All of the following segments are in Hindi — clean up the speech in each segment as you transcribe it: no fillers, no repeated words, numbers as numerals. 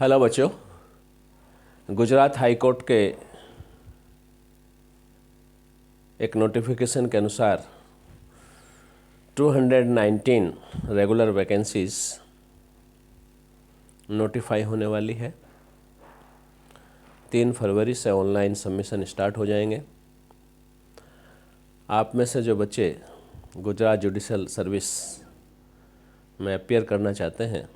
हेलो बच्चों, गुजरात हाई कोर्ट के एक नोटिफिकेशन के अनुसार 219 रेगुलर वैकेंसीज नोटिफाई होने वाली है। 3 फरवरी से ऑनलाइन सबमिशन स्टार्ट हो जाएंगे। आप में से जो बच्चे गुजरात जुडिशल सर्विस में अपीयर करना चाहते हैं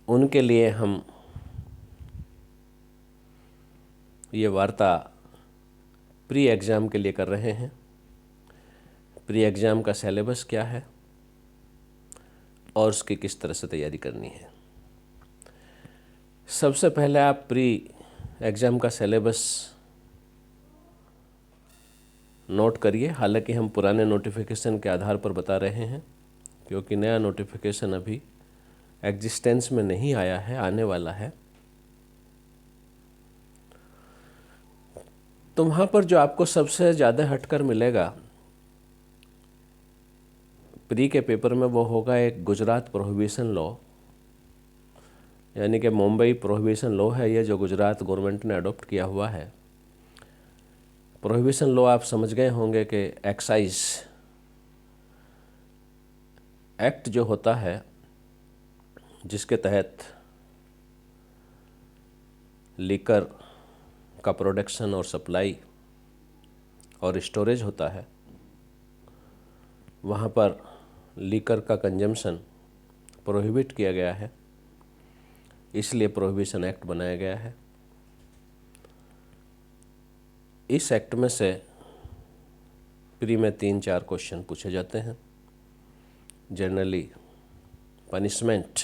उनके लिए हम ये वार्ता प्री एग्ज़ाम के लिए कर रहे हैं। प्री एग्ज़ाम का सिलेबस क्या है और उसकी किस तरह से तैयारी करनी है। सबसे पहले आप प्री एग्ज़ाम का सिलेबस नोट करिए। हालांकि हम पुराने नोटिफिकेशन के आधार पर बता रहे हैं क्योंकि नया नोटिफिकेशन अभी एग्जिस्टेंस में नहीं आया है, आने वाला है। तो वहाँ पर जो आपको सबसे ज़्यादा हटकर मिलेगा प्री के पेपर में वो होगा एक गुजरात प्रोहिबिशन लॉ, यानी कि मुंबई प्रोहिबिशन लॉ है ये, जो गुजरात गवर्नमेंट ने अडॉप्ट किया हुआ है। प्रोहिबिशन लॉ आप समझ गए होंगे कि एक्साइज एक्ट जो होता है जिसके तहत लीकर का प्रोडक्शन और सप्लाई और स्टोरेज होता है, वहाँ पर लीकर का कंजम्पशन प्रोहिबिट किया गया है, इसलिए प्रोहिबिशन एक्ट बनाया गया है। इस एक्ट में से प्री में 3-4 क्वेश्चन पूछे जाते हैं। जनरली पनिशमेंट,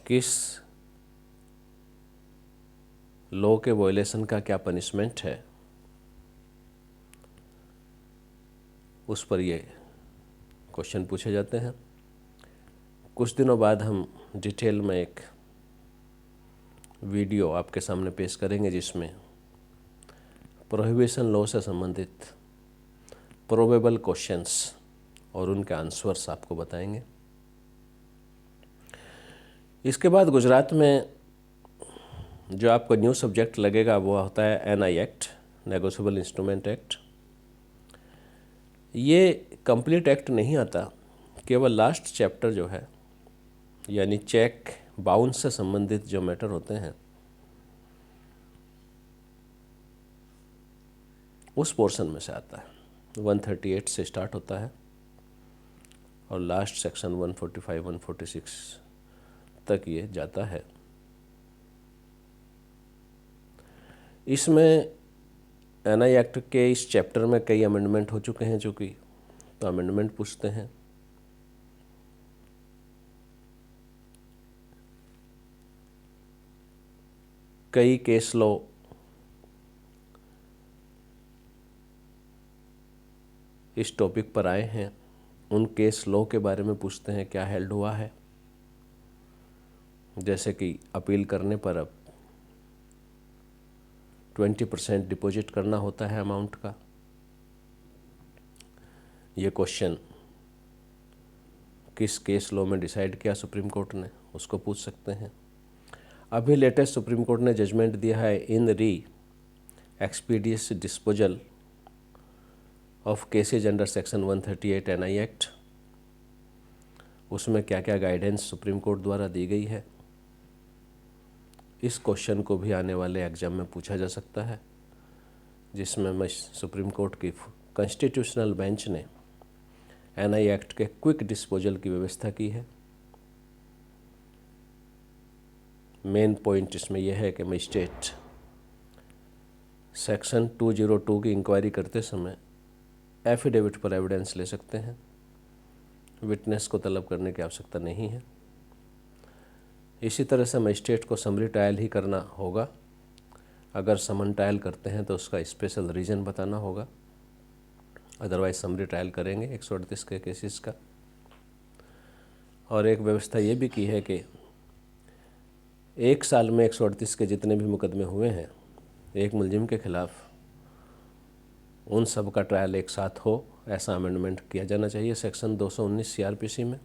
किस लॉ के वायलेशन का क्या पनिशमेंट है, उस पर ये क्वेश्चन पूछे जाते हैं। कुछ दिनों बाद हम डिटेल में एक वीडियो आपके सामने पेश करेंगे जिसमें प्रोहिबिशन लॉ से संबंधित प्रोबेबल क्वेश्चंस और उनके आंसर्स आपको बताएंगे। इसके बाद गुजरात में जो आपको न्यू सब्जेक्ट लगेगा वो होता है NI act, negotiable instrument act. ये कंप्लीट एक्ट नहीं आता, केवल लास्ट चैप्टर जो है यानी चेक बाउंस से संबंधित जो मैटर होते हैं उस पोर्शन में से आता है। 138 से स्टार्ट होता है और लास्ट सेक्शन 145-146 तक ये जाता है। इसमें एनआई एक्ट के इस चैप्टर में कई अमेंडमेंट हो चुके हैं चूँकि, तो अमेंडमेंट पूछते हैं। कई केस लॉ इस टॉपिक पर आए हैं, उन केस लॉ के बारे में पूछते हैं क्या हेल्ड हुआ है। जैसे कि अपील करने पर अब 20% डिपॉजिट करना होता है अमाउंट का। ये क्वेश्चन किस केस लॉ में डिसाइड किया सुप्रीम कोर्ट ने, उसको पूछ सकते हैं। अभी लेटेस्ट सुप्रीम कोर्ट ने जजमेंट दिया है in re expeditious disposal of cases under section 138 NI act. उसमें क्या क्या गाइडेंस सुप्रीम कोर्ट द्वारा दी गई है, इस क्वेश्चन को भी आने वाले एग्जाम में पूछा जा सकता है, जिसमें सुप्रीम कोर्ट की कॉन्स्टिट्यूशनल बेंच ने एनआई एक्ट के क्विक डिस्पोजल की व्यवस्था की है। मेन पॉइंट इसमें यह है कि मजिस्ट्रेट सेक्शन 202 की इंक्वायरी करते समय एफिडेविट पर एविडेंस ले सकते हैं, विटनेस को तलब करने की आवश्यकता नहीं है। इसी तरह से मजिस्ट्रेट को समरी ट्रायल ही करना होगा। अगर समन ट्रायल करते हैं तो उसका स्पेशल रीज़न बताना होगा, अदरवाइज समरी ट्रायल करेंगे 138 के केसेस का। और एक व्यवस्था ये भी की है कि 1 साल में 138 के जितने भी मुकदमे हुए हैं एक मुलजिम के खिलाफ, उन सब का ट्रायल एक साथ हो, ऐसा अमेंडमेंट किया जाना चाहिए सेक्शन 219 सीआरपीसी में।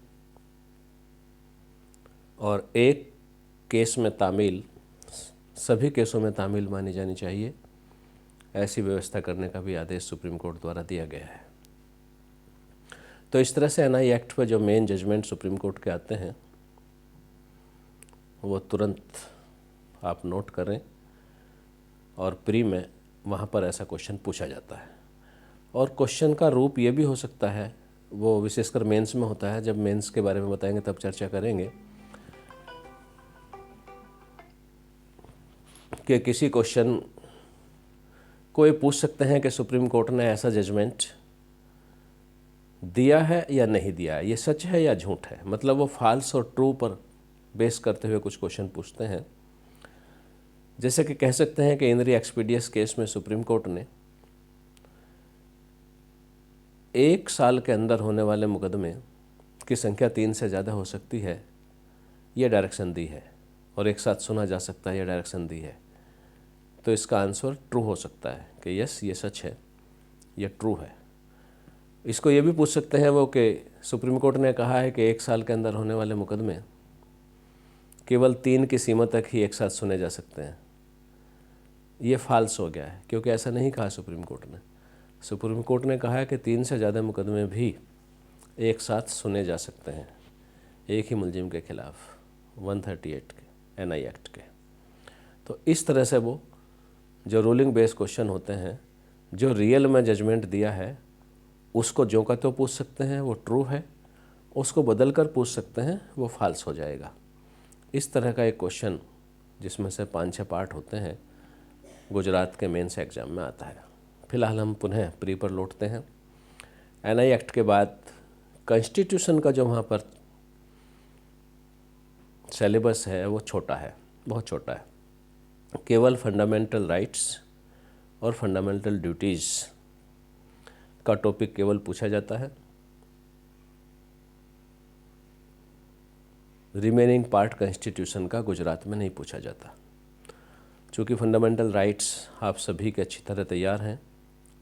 और एक केस में तामील, सभी केसों में तामील मानी जानी चाहिए, ऐसी व्यवस्था करने का भी आदेश सुप्रीम कोर्ट द्वारा दिया गया है। तो इस तरह से एनआई एक्ट पर जो मेन जजमेंट सुप्रीम कोर्ट के आते हैं वो तुरंत आप नोट करें, और प्री में वहाँ पर ऐसा क्वेश्चन पूछा जाता है। और क्वेश्चन का रूप ये भी हो सकता है, वो विशेषकर मेंस में होता है, जब मेंस के बारे में बताएंगे तब चर्चा करेंगे, कि किसी क्वेश्चन को ये पूछ सकते हैं कि सुप्रीम कोर्ट ने ऐसा जजमेंट दिया है या नहीं दिया है, ये सच है या झूठ है। मतलब वो फॉल्स और ट्रू पर बेस करते हुए कुछ क्वेश्चन पूछते हैं। जैसे कि कह सकते हैं कि इंद्री एक्सपीडियस केस में सुप्रीम कोर्ट ने 1 साल के अंदर होने वाले मुकदमे की संख्या 3 से ज़्यादा हो सकती है, ये डायरेक्शन दी है, और एक साथ सुना जा सकता है, ये डायरेक्शन दी है। तो इसका आंसर ट्रू हो सकता है कि यस, ये सच है, ये ट्रू है। इसको ये भी पूछ सकते हैं वो कि सुप्रीम कोर्ट ने कहा है कि 1 साल के अंदर होने वाले मुकदमे केवल 3 की सीमा तक ही एक साथ सुने जा सकते हैं। ये फॉल्स हो गया है, क्योंकि ऐसा नहीं कहा सुप्रीम कोर्ट ने। सुप्रीम कोर्ट ने कहा है कि 3 से ज़्यादा मुकदमे भी एक साथ सुने जा सकते हैं एक ही मुलजिम के खिलाफ 138 के एनआई एक्ट के। तो इस तरह से वो जो रूलिंग बेस्ड क्वेश्चन होते हैं, जो रियल में जजमेंट दिया है उसको जो का तो पूछ सकते हैं, वो ट्रू है, उसको बदल कर पूछ सकते हैं, वो फॉल्स हो जाएगा। इस तरह का एक क्वेश्चन जिसमें से 5-6 पार्ट होते हैं, गुजरात के मेंस एग्जाम में आता है। फिलहाल हम पुनः प्री पर लौटते हैं। एनआई एक्ट के बाद कॉन्स्टिट्यूशन का जो वहाँ पर सिलेबस है वो छोटा है, बहुत छोटा है। केवल फंडामेंटल राइट्स और फंडामेंटल ड्यूटीज़ का टॉपिक केवल पूछा जाता है। रिमेनिंग पार्ट कॉन्स्टिट्यूशन का गुजरात में नहीं पूछा जाता। चूँकि फंडामेंटल राइट्स आप सभी के अच्छी तरह तैयार हैं,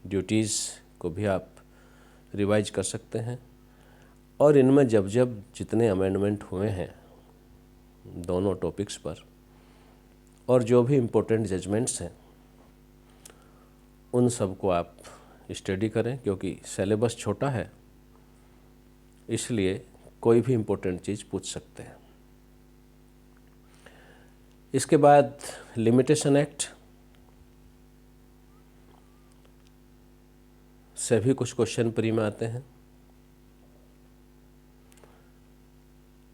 ड्यूटीज़ को भी आप रिवाइज कर सकते हैं, और इनमें जब जब जितने अमेंडमेंट हुए हैं दोनों टॉपिक्स पर, और जो भी इम्पोर्टेंट जजमेंट्स हैं, उन सब को आप स्टडी करें, क्योंकि सिलेबस छोटा है, इसलिए कोई भी इम्पोर्टेंट चीज़ पूछ सकते हैं। इसके बाद लिमिटेशन एक्ट से भी कुछ क्वेश्चन प्री में आते हैं।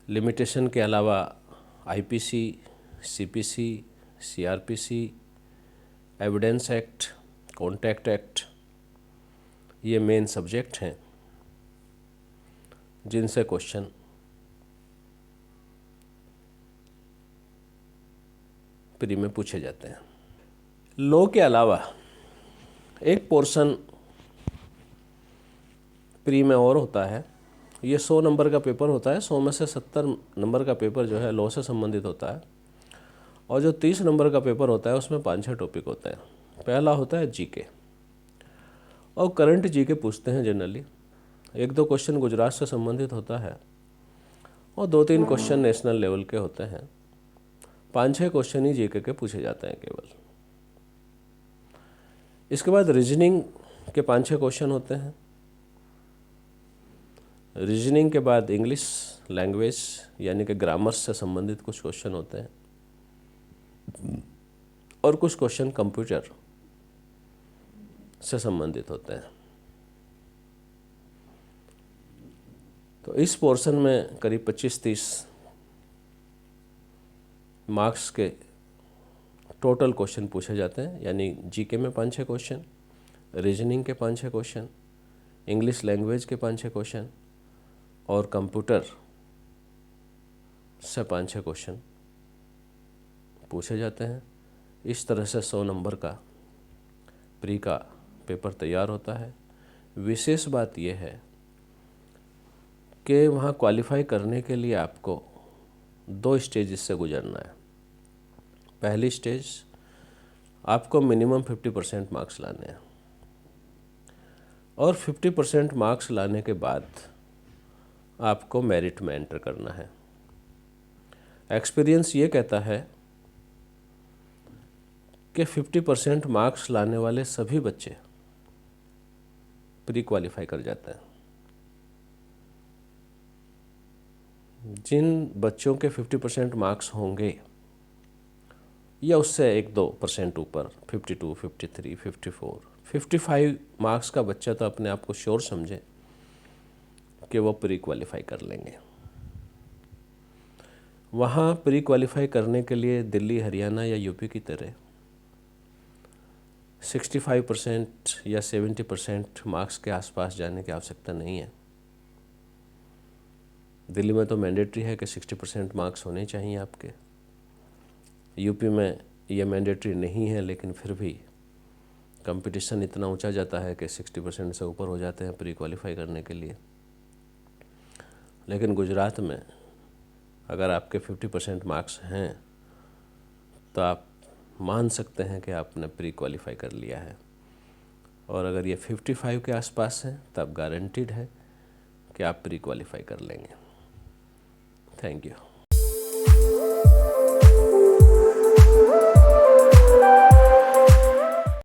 लिमिटेशन के अलावा IPC, CPC, CrPC, evidence act, contract act, ये मेन सब्जेक्ट हैं जिनसे क्वेश्चन प्री में पूछे जाते हैं। लॉ के अलावा एक पोर्शन प्री में और होता है। ये 100 नंबर का पेपर होता है। 100 में से 70 नंबर का पेपर जो है लॉ से संबंधित होता है, और जो 30 नंबर का पेपर होता है उसमें 5-6 टॉपिक होते हैं। पहला होता है जीके, और करंट जीके पूछते हैं जनरली। 1-2 क्वेश्चन गुजरात से संबंधित होता है, और 2-3 क्वेश्चन नेशनल लेवल के होते हैं। 5-6 क्वेश्चन ही जीके के पूछे जाते हैं केवल। इसके बाद रीजनिंग के 5-6 क्वेश्चन होते हैं। रीजनिंग के बाद इंग्लिश लैंग्वेज यानी कि ग्रामर से संबंधित कुछ क्वेश्चन होते हैं, और कुछ क्वेश्चन कंप्यूटर से संबंधित होते हैं। तो इस पोर्शन में करीब 25-30 मार्क्स के टोटल क्वेश्चन पूछे जाते हैं, यानी जीके में 5-6 क्वेश्चन, रीजनिंग के 5-6 क्वेश्चन, इंग्लिश लैंग्वेज के 5-6 क्वेश्चन, और कंप्यूटर से 5-6 क्वेश्चन पूछे जाते हैं। इस तरह से 100 नंबर का प्री का पेपर तैयार होता है। विशेष बात यह है कि वहाँ क्वालिफाई करने के लिए आपको 2 स्टेज से गुजरना है। पहली स्टेज, आपको मिनिमम 50% मार्क्स लाने हैं, और 50% मार्क्स लाने के बाद आपको मेरिट में एंटर करना है। एक्सपीरियंस ये कहता है कि 50% मार्क्स लाने वाले सभी बच्चे प्री क्वालिफाई कर जाते हैं। जिन बच्चों के 50% मार्क्स होंगे या उससे 1-2% ऊपर, 52, 53, 54, 55 मार्क्स का बच्चा तो अपने आप को श्योर समझे कि वो प्री क्वालिफाई कर लेंगे। वहाँ प्री क्वालिफाई करने के लिए दिल्ली, हरियाणा या यूपी की तरह 65% या 70% मार्क्स के आसपास जाने की आवश्यकता नहीं है। दिल्ली में तो मैंडेटरी है कि 60% मार्क्स होने चाहिए आपके। यूपी में ये मैंडेटरी नहीं है, लेकिन फिर भी कंपटीशन इतना ऊंचा जाता है कि 60% से ऊपर हो जाते हैं प्री क्वालिफाई करने के लिए। लेकिन गुजरात में अगर आपके 50% मार्क्स हैं तो आप मान सकते हैं कि आपने प्री क्वालिफाई कर लिया है। और अगर ये 55 के आसपास हैं तब गारंटीड है कि आप प्री क्वालिफाई कर लेंगे। Thank you.